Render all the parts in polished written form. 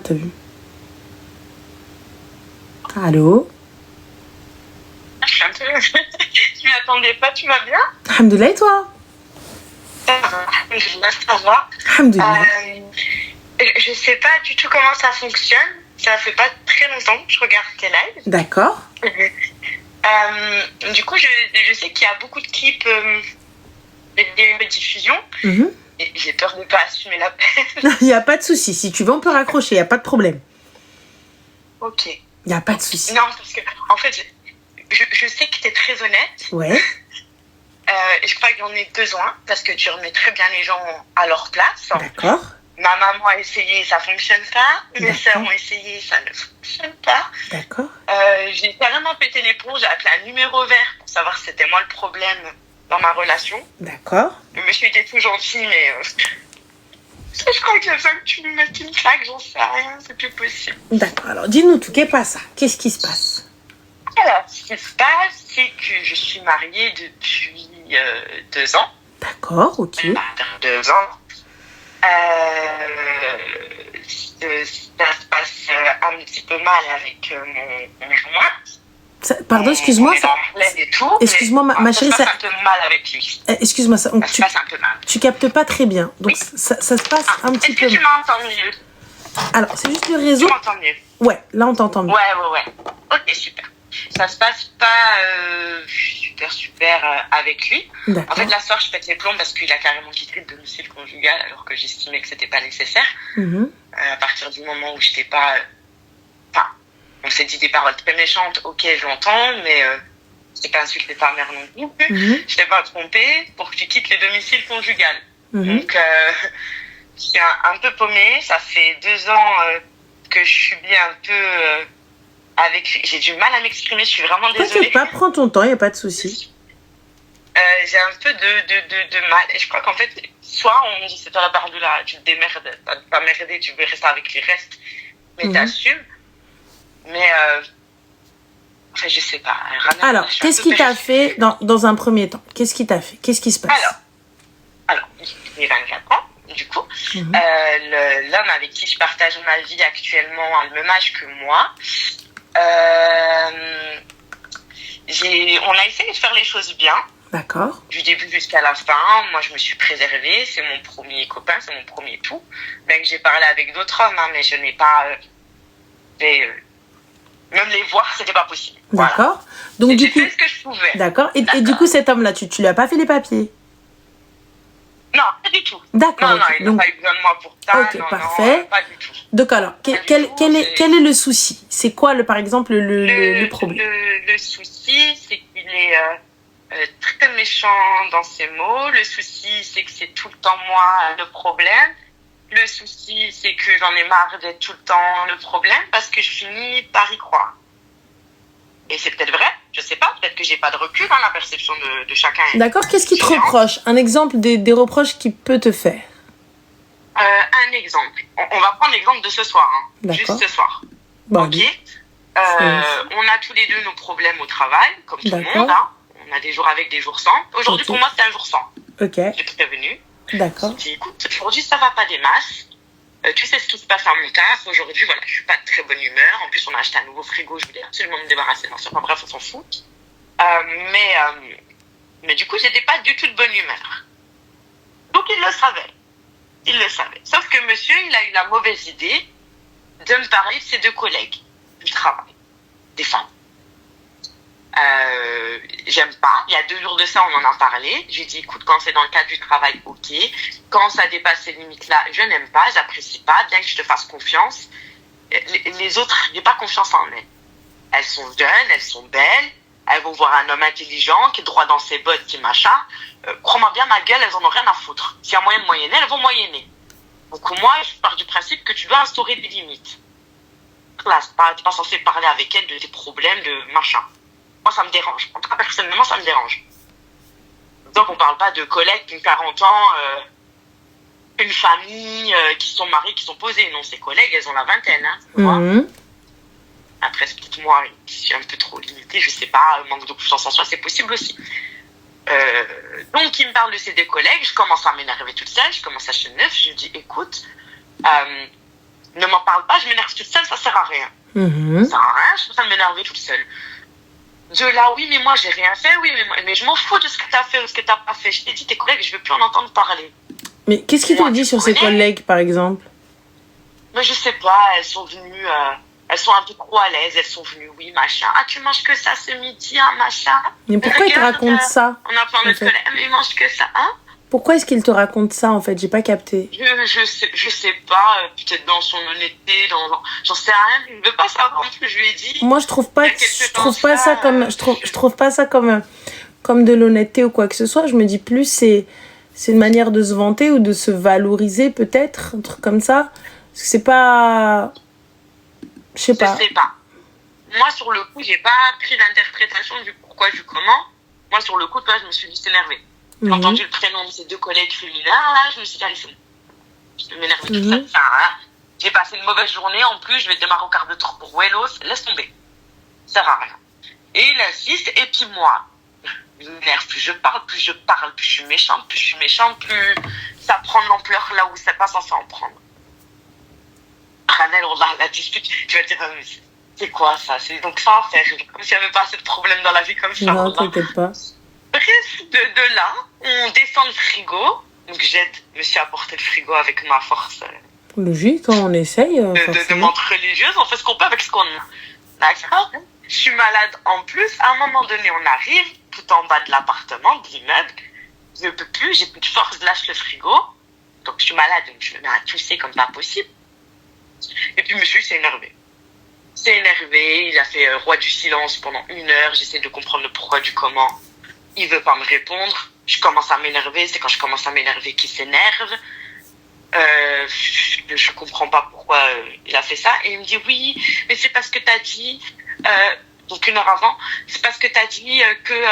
t'as vu? Allô? Je suis un peu... Je m'y attendais pas, tu vas bien? Alhamdoulilah, et toi? Ça va, ça va. Alhamdoulilah. Je sais pas du tout comment ça fonctionne. Ça fait pas très longtemps que je regarde tes lives. D'accord. Du coup, je sais qu'il y a beaucoup de clips de rediffusion. Et j'ai peur de ne pas assumer la peine. Il n'y a pas de souci. Si tu veux, on peut raccrocher. Il n'y a pas de problème. Ok. Il n'y a pas de souci. Non, parce que, en fait, je sais que tu es très honnête. Ouais. Et je crois que j'en ai besoin parce que tu remets très bien les gens à leur place. D'accord. Ma maman a essayé, ça fonctionne pas. Mes sœurs ont essayé, ça ne fonctionne pas. D'accord. J'ai carrément pété l'éponge, j'ai appelé un numéro vert pour savoir si c'était moi le problème dans ma relation. D'accord. Le monsieur était tout gentil, mais je crois que j'ai besoin que tu me mettes une claque, j'en sais rien, c'est plus possible. D'accord, alors dis-nous tout, qu'est-ce ça? Qu'est-ce qui se passe? Alors, ce qui se passe, c'est que je suis mariée depuis 2 ans. D'accord, ok. 2 ans. Ça se passe un petit peu mal avec mon conjoint. Pardon, excuse-moi. Excuse-moi, ma chérie. Ça se passe un peu mal avec lui. Excuse-moi, ça se passe un peu mal. Tu captes pas très bien. Donc, oui. ça se passe un petit peu. Est-ce que tu m'entends mieux? Alors, c'est juste le réseau. Tu m'entends mieux? Ouais, là, on t'entend mieux. Ouais. Ok, super. Ça se passe pas super avec lui. En fait, la soirée, je pète les plombs parce qu'il a carrément quitté le domicile conjugal alors que j'estimais que c'était pas nécessaire. À partir du moment où j'étais pas... Enfin, on s'est dit des paroles très méchantes, ok, j'entends, mais je t'ai pas insulté ta mère non plus. Je t'ai pas trompée pour que tu quittes le domicile conjugal. Donc, je suis un peu paumée. Ça fait 2 ans que je subis un peu... J'ai du mal à m'exprimer, je suis vraiment désolée. T'inquiète pas, prends ton temps, il n'y a pas de souci. J'ai un peu de mal. Et je crois qu'en fait, soit on me dit c'est toi la part de là, tu te démerdes, t'as pas merdé, tu veux rester avec les restes, mais t'assumes. Mais, enfin, je sais pas. Alors, qu'est-ce qui t'a fait dans un premier temps? Qu'est-ce qui t'a fait? Qu'est-ce qui se passe? Alors, j'ai 24 ans. Du coup, l'homme avec qui je partage ma vie actuellement a le même âge que moi. On a essayé de faire les choses bien. D'accord. Du début jusqu'à la fin, moi je me suis préservée, c'est mon premier copain, c'est mon premier tout. Bien que j'ai parlé avec d'autres hommes, mais je n'ai pas même les voir, c'était pas possible. D'accord. Voilà. Donc du coup, j'ai fait ce que je pouvais. D'accord. Et du coup, cet homme-là, tu lui as pas fait les papiers? Non, pas du tout. D'accord. Non, il n'a pas eu besoin de moi pour ça. Ok, parfait. Non, pas du tout. Donc alors, quel est le souci? C'est quoi, par exemple, le problème? Le souci, c'est qu'il est très méchant dans ses mots. Le souci, c'est que c'est tout le temps moi le problème. Le souci, c'est que j'en ai marre d'être tout le temps le problème parce que je finis par y croire. Et c'est peut-être vrai, je sais pas, peut-être que j'ai pas de recul dans la perception de chacun. D'accord, qu'est-ce qu'il te reproche? Un exemple des reproches qu'il peut te faire? Un exemple. On va prendre l'exemple de ce soir. Juste ce soir. Bon, ok. On a tous les deux nos problèmes au travail, comme tout le monde. On a des jours avec, des jours sans. Aujourd'hui, pour moi, c'est un jour sans. Ok. J'ai prévenu. D'accord. Je dis, écoute, aujourd'hui, ça va pas des masses. Tu sais ce qui se passe à mon taf. Aujourd'hui, voilà, je suis pas de très bonne humeur. En plus, on a acheté un nouveau frigo. Je voulais absolument me débarrasser d'un sûr. Enfin, bref, on s'en fout. Mais du coup, j'étais pas du tout de bonne humeur. Donc, il le savait. Sauf que monsieur, il a eu la mauvaise idée de me parler de ses 2 collègues du travail, des femmes. J'aime pas. Il y a 2 jours de ça, on en a parlé. Je lui ai dit, écoute, quand c'est dans le cadre du travail, ok. Quand ça dépasse ces limites-là, je n'aime pas, j'apprécie pas, bien que je te fasse confiance. Les autres, j'ai pas confiance en elles. Elles sont jeunes, elles sont belles, elles vont voir un homme intelligent, qui est droit dans ses bottes, qui machin. Crois-moi bien, ma gueule, elles en ont rien à foutre. S'il y a moyen de moyenner, elles vont moyenner. Donc moi, je pars du principe que tu dois instaurer des limites. Là, t'es pas censé parler avec elles de tes problèmes, de machin. Moi, ça me dérange. En tout cas, personnellement, ça me dérange. Donc, on parle pas de collègues qui ont 40 ans, une famille, qui sont mariés, qui sont posés. Non, ces collègues, elles ont la vingtaine, hein, tu vois. Après, c'est peut-être moi qui suis un peu trop limitée, je sais pas, manque de confiance en soi, c'est possible aussi. Donc, il me parle de ses 2 collègues, je commence à m'énerver toute seule, je commence à chez neuf, je lui dis, écoute, Ne m'en parle pas, je m'énerve toute seule, ça sert à rien. Ça sert à rien, je préfère m'énerver toute seule. De là, oui, mais moi, j'ai rien fait, oui, mais je m'en fous de ce que t'as fait ou ce que t'as pas fait. Je t'ai dit, tes collègues, je veux plus en entendre parler. Mais qu'est-ce qu'il te dit sur ses collègues, par exemple? Mais je sais pas, elles sont venues, elles sont un peu trop à l'aise, elles sont venues, oui, machin. Ah, tu manges que ça ce midi, hein, machin. Mais pourquoi il te raconte ça? On a plein de collègues, mais ils mangent que ça, hein? Pourquoi est-ce qu'il te raconte ça, en fait? J'ai pas capté. Je sais pas, peut-être dans son honnêteté, j'en sais rien, je veux pas savoir ce que je lui ai dit. Moi, je trouve pas ça comme de l'honnêteté ou quoi que ce soit. Je me dis plus, c'est une manière de se vanter ou de se valoriser, peut-être, un truc comme ça. Parce que c'est pas... Je sais pas. Moi, sur le coup, j'ai pas pris d'interprétation du pourquoi, du comment. Moi, sur le coup, toi, je me suis dit, c'est énervé. J'ai entendu le prénom de ces deux collègues féminins, là, je me suis dit, allez, c'est bon. Je vais m'énerver tout ça. Enfin, j'ai passé une mauvaise journée, en plus, je vais démarrer au quart de tour pour Wellos, laisse tomber. Ça sert à rien. Et il insiste, et puis moi, je m'énerve, plus je parle, plus je suis méchante, plus ça prend de l'ampleur là où c'est pas censé en prendre. Ranel, la dispute, tu vas dire, c'est quoi ça? C'est donc ça à faire. Comme s'il n'y avait pas assez de problèmes dans la vie comme ça. Non, t'inquiète pas. Bref, de là, on descend le frigo. Donc j'aide monsieur à porter le frigo avec ma force. Logique, quand on essaye. De montre religieuse, on fait ce qu'on peut avec ce qu'on a. D'accord? Je suis malade en plus. À un moment donné, on arrive tout en bas de l'appartement, de l'immeuble. Je ne peux plus, j'ai plus de force, je lâche le frigo. Donc je suis malade, donc je me mets à tousser comme pas possible. Et puis monsieur s'est énervé. Il a fait roi du silence pendant 1 heure. J'essaie de comprendre le pourquoi du comment. Il veut pas me répondre. Je commence à m'énerver. C'est quand je commence à m'énerver qu'il s'énerve. Je comprends pas pourquoi il a fait ça. Et il me dit oui, mais c'est parce que t'as dit, donc 1 heure avant, c'est parce que t'as dit que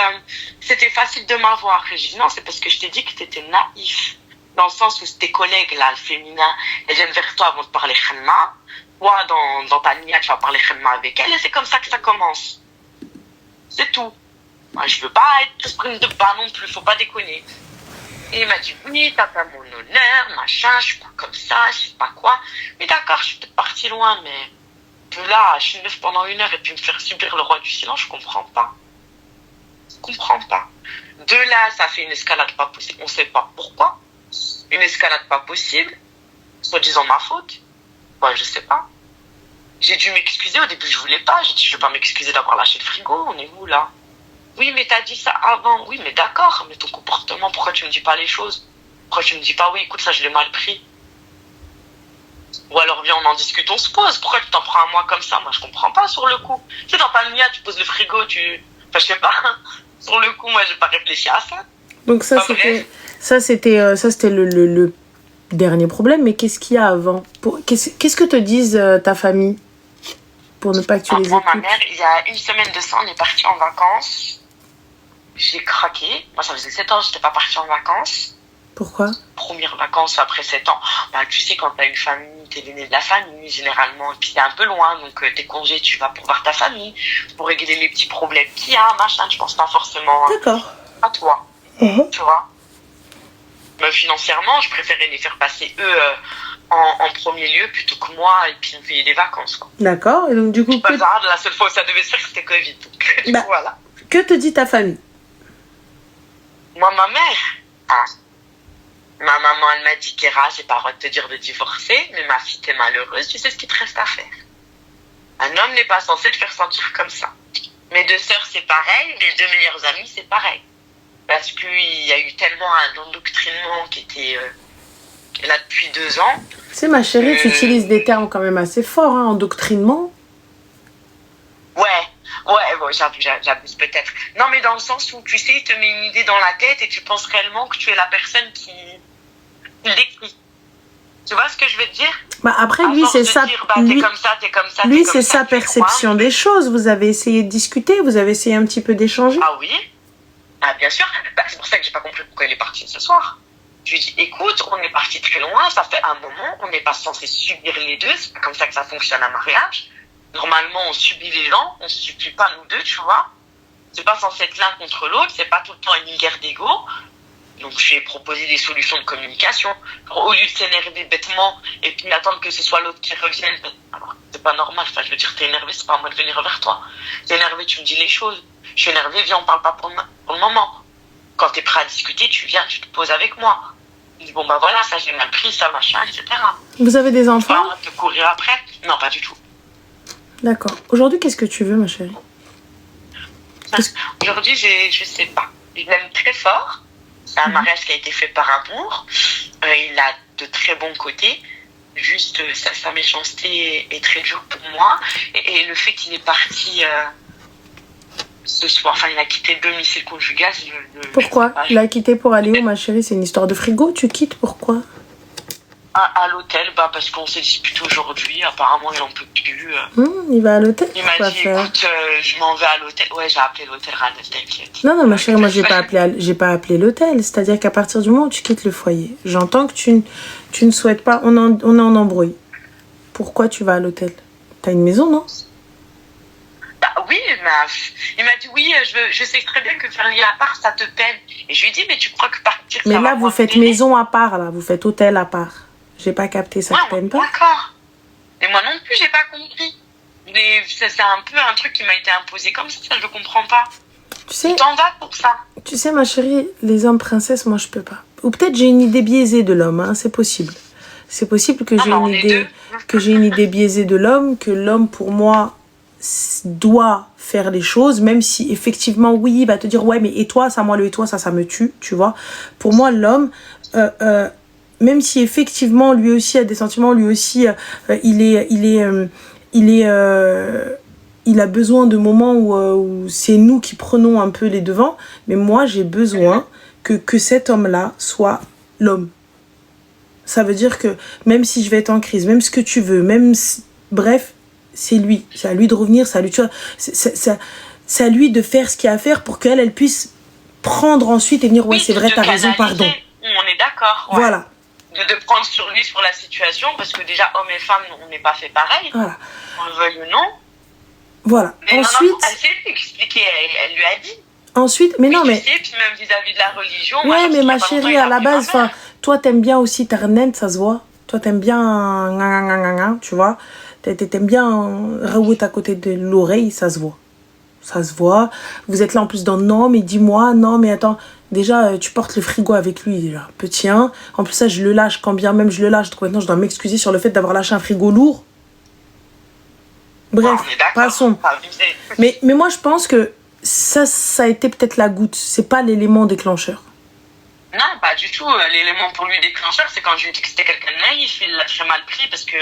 c'était facile de m'avoir. Et je dis non, c'est parce que je t'ai dit que t'étais naïf. Dans le sens où tes collègues, là, le féminin, elles viennent vers toi avant de parler khenma. Toi, dans ta nia, tu vas parler khenma avec elle et c'est comme ça que ça commence. C'est tout. Moi, je veux pas être sprint de bas non plus, faut pas déconner. Et il m'a dit, oui, t'as pas mon honneur, machin, je suis pas comme ça, je sais pas quoi. Mais d'accord, je suis peut-être partie loin, mais de là, je suis neuf pendant 1 heure et puis me faire subir le roi du silence, je comprends pas. De là, ça fait une escalade pas possible, on sait pas pourquoi. Une escalade pas possible, soi-disant ma faute. Moi, je sais pas. J'ai dû m'excuser, au début je voulais pas, j'ai dit je vais pas m'excuser d'avoir lâché le frigo, on est où là? Oui, mais t'as dit ça avant. Oui, mais d'accord, mais ton comportement, pourquoi tu me dis pas les choses? Pourquoi tu me dis pas, oui, écoute, ça je l'ai mal pris? Ou alors viens, on en discute, on se pose. Pourquoi tu t'en prends à moi comme ça? Moi, je comprends pas sur le coup. Tu sais, dans ta nia, tu poses le frigo, Enfin, je sais pas. Sur le coup, moi, j'ai pas réfléchi à ça. Donc c'était le dernier problème, mais qu'est-ce qu'il y a avant? Qu'est-ce que te disent ta famille? Pour ne pas que tu les écoutes. Ma mère, il y a 1 semaine de ça, on est parti en vacances. J'ai craqué. Moi, ça faisait 7 ans que j'étais pas partie en vacances. Pourquoi? Première vacances après 7 ans. Bah, tu sais, quand t'as une famille, t'es l'aîné de la famille, généralement, et puis t'es un peu loin, donc tes congés, tu vas pour voir ta famille, pour régler les petits problèmes qu'il y a, machin, tu penses pas forcément à toi. Tu vois? Mais financièrement, je préférais les faire passer eux en premier lieu plutôt que moi et puis me payer des vacances, quoi. D'accord, et donc du coup... La seule fois où ça devait se faire, c'était Covid. Donc, voilà. Que te dit ta famille? Moi, ma mère, ma maman, elle m'a dit, Kéra, j'ai pas le droit de te dire de divorcer, mais ma fille, t'es malheureuse, tu sais ce qu'il te reste à faire. Un homme n'est pas censé te faire sentir comme ça. Mes 2 sœurs, c'est pareil, mes 2 meilleures amies, c'est pareil. Parce qu'il y a eu tellement un endoctrinement qui était là depuis 2 ans. Tu sais, ma chérie, tu utilises des termes quand même assez forts, hein, endoctrinement. Ouais, bon, j'abuse peut-être. Non, mais dans le sens où, tu sais, il te met une idée dans la tête et tu penses réellement que tu es la personne qui l'écrit. Tu vois ce que je veux te dire? Bah après, lui, c'est ça. Lui, c'est sa perception des choses. Vous avez essayé de discuter, vous avez essayé un petit peu d'échanger. Ah oui? Ah, bien sûr. Bah, c'est pour ça que j'ai pas compris pourquoi il est parti ce soir. Je lui dis, écoute, on est parti très loin, ça fait un moment, on n'est pas censé subir les deux, c'est pas comme ça que ça fonctionne un mariage. Normalement, on subit les gens, on se subit pas nous deux, tu vois. C'est pas censé être l'un contre l'autre, c'est pas tout le temps une guerre d'ego. Donc, je lui ai proposé des solutions de communication. Au lieu de s'énerver bêtement et puis attendre que ce soit l'autre qui revienne. Alors, c'est pas normal. Enfin, je veux dire, t'es énervé, c'est pas à moi de venir vers toi. T'es énervé, tu me dis les choses. Je suis énervé, viens, on parle pas pour le moment. Quand t'es prêt à discuter, tu viens, tu te poses avec moi. Je dis, bon, bah voilà, ça j'ai mal pris, ça, machin, etc. Vous avez des enfants? Pas te courir après. Non, pas du tout. D'accord. Aujourd'hui, qu'est-ce que tu veux, ma chérie? Aujourd'hui, je sais pas. Je l'aime très fort. C'est un mariage qui a été fait par amour. Il a de très bons côtés. Juste, sa méchanceté est très dure pour moi. Et le fait qu'il est parti ce soir, enfin, il a quitté le domicile conjugal. Pourquoi? Il a quitté pour aller où, ma chérie? C'est une histoire de frigo? Tu quittes, pourquoi? À l'hôtel, parce qu'on s'est disputé aujourd'hui. Apparemment, il n'en peut plus. Il va à l'hôtel? Il m'a dit, écoute, je m'en vais à l'hôtel. Ouais, j'ai appelé l'hôtel Ranel, t'inquiète. Non, ma chérie, moi, j'ai pas appelé l'hôtel. C'est-à-dire qu'à partir du moment où tu quittes le foyer, j'entends que tu ne souhaites pas... On est en embrouille. Pourquoi tu vas à l'hôtel? T'as une maison, non? Oui, il m'a dit, oui, je sais très bien que faire un lit à part, ça te peine. Et je lui ai dit, mais tu crois que partir, mais ça là, vous faites maison à part, là. Vous faites hôtel à part. J'ai pas capté, ça te peine pas? D'accord. Et moi non plus, j'ai pas compris. Mais c'est un peu un truc qui m'a été imposé comme ça, je comprends pas. Tu sais, t'en vas pour ça. Tu sais, ma chérie, les hommes princesses, moi, je peux pas. Ou peut-être j'ai une idée biaisée de l'homme, hein, c'est possible. C'est possible que j'ai une idée biaisée de l'homme, que l'homme, pour moi, doit faire les choses, même si, effectivement, oui, il va te dire, ouais, mais et toi, ça, moi, le et toi, ça me tue, tu vois. Pour moi, l'homme... même si effectivement lui aussi a des sentiments, lui aussi il a besoin de moments où c'est nous qui prenons un peu les devants, mais moi j'ai besoin que cet homme-là soit l'homme. Ça veut dire que même si je vais être en crise, même ce que tu veux, bref, c'est lui. C'est à lui de revenir, c'est à lui, tu vois, c'est à lui de faire ce qu'il y a à faire pour qu'elle puisse prendre ensuite et venir, ouais, c'est vrai, t'as raison, pardon. On est d'accord. Ouais. Voilà. De prendre sur lui, sur la situation, parce que déjà, hommes et femmes, on n'est pas fait pareil. Voilà. On le veuille ou non. Voilà. Mais ensuite... elle s'est expliqué, elle lui a dit. Ensuite, mais non, mais... Tu sais, puis même vis-à-vis de la religion... Ouais, mais ma chérie, à la base, toi, t'aimes bien aussi Tarnet, ça se voit. Toi, t'aimes bien... Tu vois. T'aimes bien raout à côté de l'oreille, ça se voit. Ça se voit. Vous êtes là en plus dans non, mais dis-moi, non, mais attends... Déjà, tu portes le frigo avec lui, déjà. Petit 1. En plus, ça, je le lâche. Quand bien même je le lâche, donc maintenant, je dois m'excuser sur le fait d'avoir lâché un frigo lourd. Bref, passons. Mais moi, je pense que ça a été peut-être la goutte. C'est pas l'élément déclencheur. Non, pas du tout. L'élément pour lui déclencheur, c'est quand je lui ai dit que c'était quelqu'un de naïf. Il l'a très mal pris parce que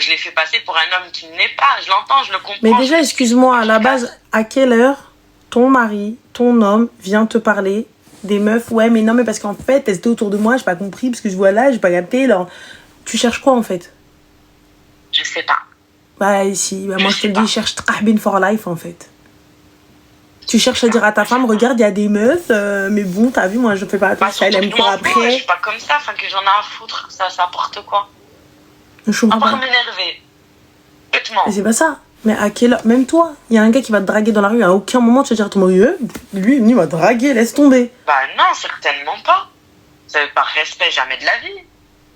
je l'ai fait passer pour un homme qui n'est pas. Je l'entends, je le comprends. Mais déjà, excuse-moi, à la base, à quelle heure ton mari, ton homme vient te parler des meufs? Ouais, mais non, mais parce qu'en fait, elles étaient autour de moi, j'ai pas compris, parce que je vois là, j'ai pas capté. Alors, tu cherches quoi en fait? Je sais pas. Bah, si, moi je te le dis, cherche Trahbin for life en fait. Tu cherches à dire à ta femme, regarde, il y a des meufs, mais bon, t'as vu, moi je fais pas attention, elle aime pour après. Je suis pas comme ça, enfin que j'en ai à foutre, ça apporte quoi? Je comprends pas. M'énerver. Bêtement. Mais c'est pas ça. Mais à quelle heure? Même toi, il y a un gars qui va te draguer dans la rue, à aucun moment tu vas dire à ton mari, lui, il m'a dragué, laisse tomber. Bah non, certainement pas. C'est par respect, jamais de la vie.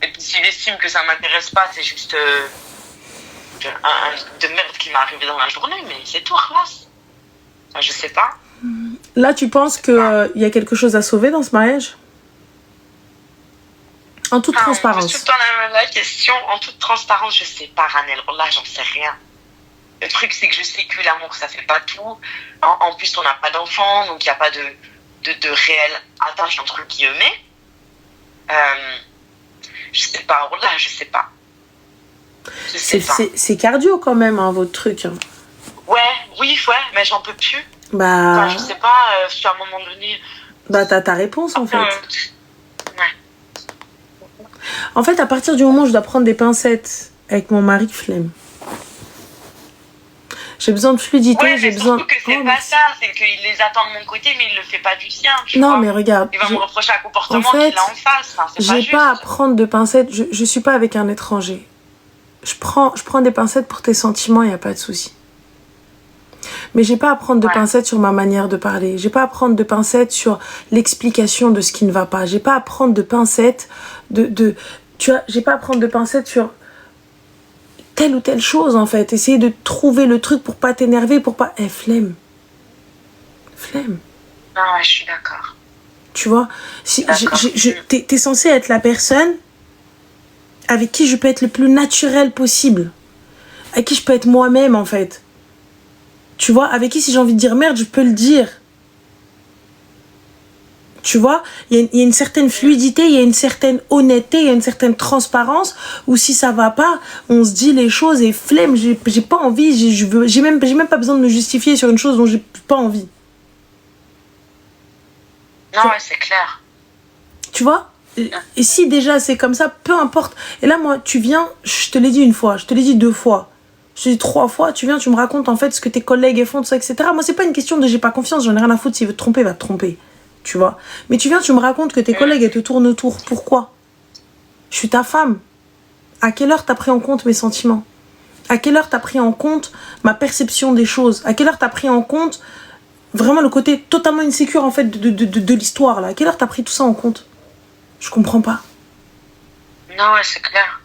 Et puis s'il estime que ça m'intéresse pas, c'est juste un truc de merde qui m'est arrivé dans la journée, mais c'est tout, classe. Enfin, je sais pas. Là, tu penses qu'il y a quelque chose à sauver dans ce mariage? En toute transparence. Tout dans la question, en toute transparence, je sais pas, Ranel. Là, j'en sais rien. Le truc, c'est que je sais que l'amour, ça fait pas tout. En plus, on n'a pas d'enfant, donc il n'y a pas de réelle attache entre guillemets. Je sais pas, là, je sais pas. C'est cardio quand même, hein, votre truc. Hein. Oui, mais j'en peux plus. Bah. Enfin, je sais pas, si à un moment donné. Bah, t'as ta réponse en fait. Ouais. En fait, à partir du moment où je dois prendre des pincettes avec mon mari, flemme. J'ai besoin de fluidité, j'ai besoin... Surtout que c'est pas ça, c'est qu'il les attend de mon côté, mais il le fait pas du sien. Non, mais regarde... Il va me reprocher un comportement qu'il a en face. Enfin, j'ai pas à prendre de pincettes, je suis pas avec un étranger. Je prends des pincettes pour tes sentiments, y a pas de souci. Mais j'ai pas à prendre de Ouais. pincettes sur ma manière de parler. J'ai pas à prendre de pincettes sur l'explication de ce qui ne va pas. J'ai pas à prendre de pincettes tu vois, j'ai pas à prendre de pincettes sur telle ou telle chose, en fait. Essayer de trouver le truc pour pas t'énerver, pour pas... flemme. Flemme. Non, ouais, je suis d'accord. Tu vois, si, D'accord. t'es censé être la personne avec qui je peux être le plus naturel possible. Avec qui je peux être moi-même, en fait. Tu vois, avec qui si j'ai envie de dire merde, je peux le dire. Tu vois, il y a une certaine fluidité, il y a une certaine honnêteté, il y a une certaine transparence où si ça va pas, on se dit les choses et flemme, j'ai pas envie, j'ai même pas besoin de me justifier sur une chose dont j'ai pas envie. Non, ouais, c'est clair. Tu vois, et si déjà c'est comme ça, peu importe. Et là, moi, tu viens, je te l'ai dit une fois, je te l'ai dit 2 fois, je te l'ai dit 3 fois, tu viens, tu me racontes en fait ce que tes collègues font, tout ça, etc. Moi, c'est pas une question de j'ai pas confiance, j'en ai rien à foutre, s'il veut te tromper, il va te tromper. Tu vois. Mais tu viens, tu me racontes que tes collègues, elles te tournent autour. Pourquoi ? Je suis ta femme. À quelle heure t'as pris en compte mes sentiments ? À quelle heure t'as pris en compte ma perception des choses ? À quelle heure t'as pris en compte vraiment le côté totalement insécure en fait de l'histoire là ? À quelle heure t'as pris tout ça en compte ? Je comprends pas. Non, ouais, c'est clair.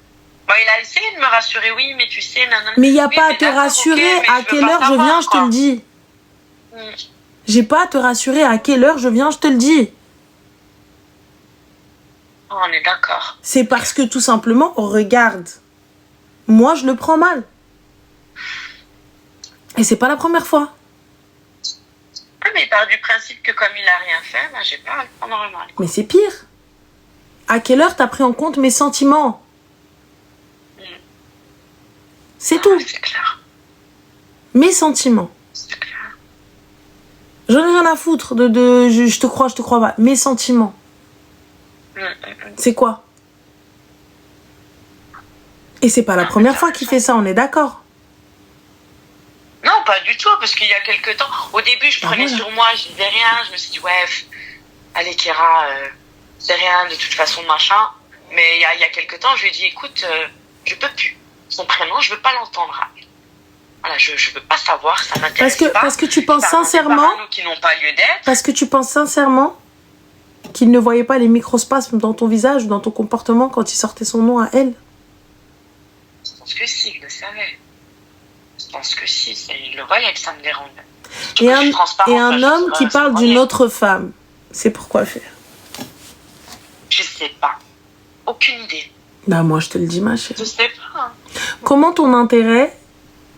Bon, il a essayé de me rassurer, oui, mais tu sais, nanana. Mais il n'y a Oui, pas à mais te d'accord, rassurer ok, mais à je veux quelle pas heure je savoir, viens, je te quoi. le dis. Mm. J'ai pas à te rassurer à quelle heure je viens, je te le dis. Oh, on est d'accord. C'est parce que tout simplement, regarde, moi je le prends mal. Et c'est pas la première fois. Ah, mais il part du principe que comme il a rien fait, bah, j'ai pas à le prendre mal. Mais c'est pire. À quelle heure t'as pris en compte mes sentiments ? C'est tout. C'est clair. Mes sentiments. C'est clair. J'en ai rien à foutre je te crois pas. Mes sentiments. C'est quoi ? Et c'est pas la première fois qu'il fait ça, on est d'accord ? Non, pas du tout, parce qu'il y a quelques temps, au début, je prenais voilà. sur moi, je disais rien, je me suis dit, ouais, allez, Kéra, c'est rien, de toute façon, machin. Mais il y a quelques temps, je lui ai dit, écoute, je peux plus. Son prénom, je veux pas l'entendre. Voilà, je veux pas savoir, ça m'intéresse pas. Parce que tu penses Ça sincèrement... qui n'ont pas lieu d'être. Parce que tu penses sincèrement qu'il ne voyait pas les microspasmes dans ton visage ou dans ton comportement quand il sortait son nom à elle ? Je pense que si, il le savait. Je pense que si, il le voyait que ça me dérange. Et un homme qui parle d'une autre femme, c'est pourquoi faire ? Je sais pas. Aucune idée. Bah moi je te le dis ma chérie. Je sais pas. Comment ton intérêt...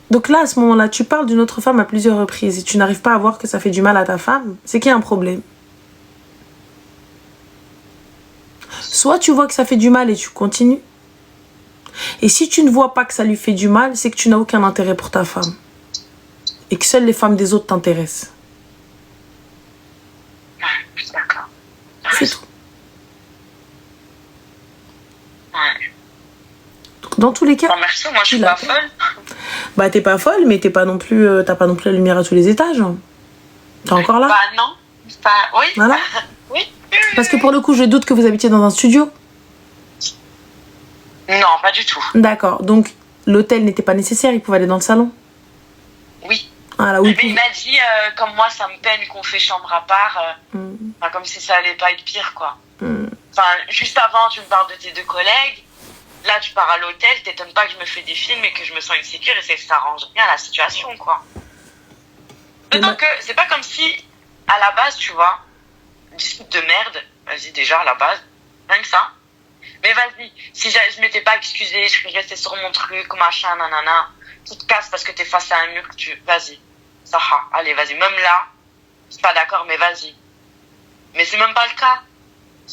Donc là à ce moment-là, tu parles d'une autre femme à plusieurs reprises et tu n'arrives pas à voir que ça fait du mal à ta femme, c'est qu'il y a un problème. Soit tu vois que ça fait du mal et tu continues. Et si tu ne vois pas que ça lui fait du mal, c'est que tu n'as aucun intérêt pour ta femme. Et que seules les femmes des autres t'intéressent. Ouais, d'accord. C'est tout. Ouais. Donc, dans tous les cas... Bon, merci, moi je suis pas folle. Bah t'es pas folle, mais t'as pas non plus la lumière à tous les étages. T'es encore là ? Bah non. Oui. Voilà. Oui. Parce que pour le coup, je doute que vous habitiez dans un studio. Non, pas du tout. D'accord, donc l'hôtel n'était pas nécessaire, il pouvait aller dans le salon. Oui. Voilà, oui. Mais il m'a dit, comme moi, ça me peine qu'on fait chambre à part, enfin, comme si ça allait pas être pire, quoi. Enfin, juste avant, tu me parles de tes 2 collègues. Là, tu pars à l'hôtel, t'étonnes pas que je me fais des films et que je me sens insécure et ça arrange rien à la situation, quoi. D'autant que c'est pas comme si, à la base, tu vois, dispute de merde, vas-y, déjà, à la base, rien que ça. Mais vas-y, si je m'étais pas excusée, je serais restée sur mon truc, machin, nanana. Tu te casses parce que t'es face à un mur, vas-y. Ça, allez, vas-y. Même là, je suis pas d'accord, mais vas-y. Mais c'est même pas le cas.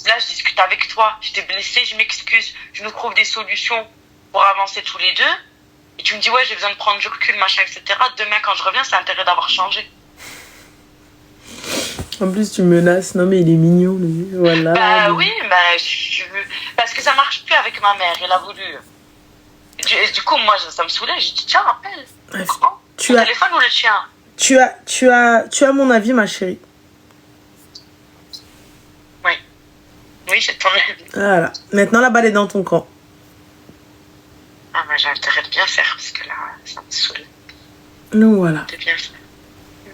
Là, je discute avec toi. Je t'ai blessé, je m'excuse. Je nous trouve des solutions pour avancer tous les deux. Et tu me dis, ouais, j'ai besoin de prendre du recul, machin, etc. Demain, quand je reviens, c'est intérêt d'avoir changé. En plus, tu menaces. Non, mais il est mignon, lui. Voilà. Bah oui, parce que ça marche plus avec ma mère. Elle a voulu. Et du coup, moi, ça me saoulait. J'ai dit, tiens, rappelle. Bref, le téléphone ou le tien? Tu as mon avis, ma chérie. Oui, j'ai ton avis. Voilà. Maintenant, la balle est dans ton camp. Ah, bah, j'ai intérêt de bien faire, parce que là, ça me saoule. Donc, voilà. De bien faire.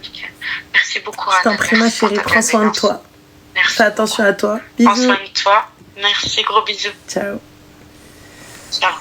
Nickel. Merci beaucoup, Je t'en prie, ma chérie. Prends soin de toi. Merci. Fais attention à toi. Prends Bisous. soin de toi. Merci, gros bisous. Ciao. Ciao.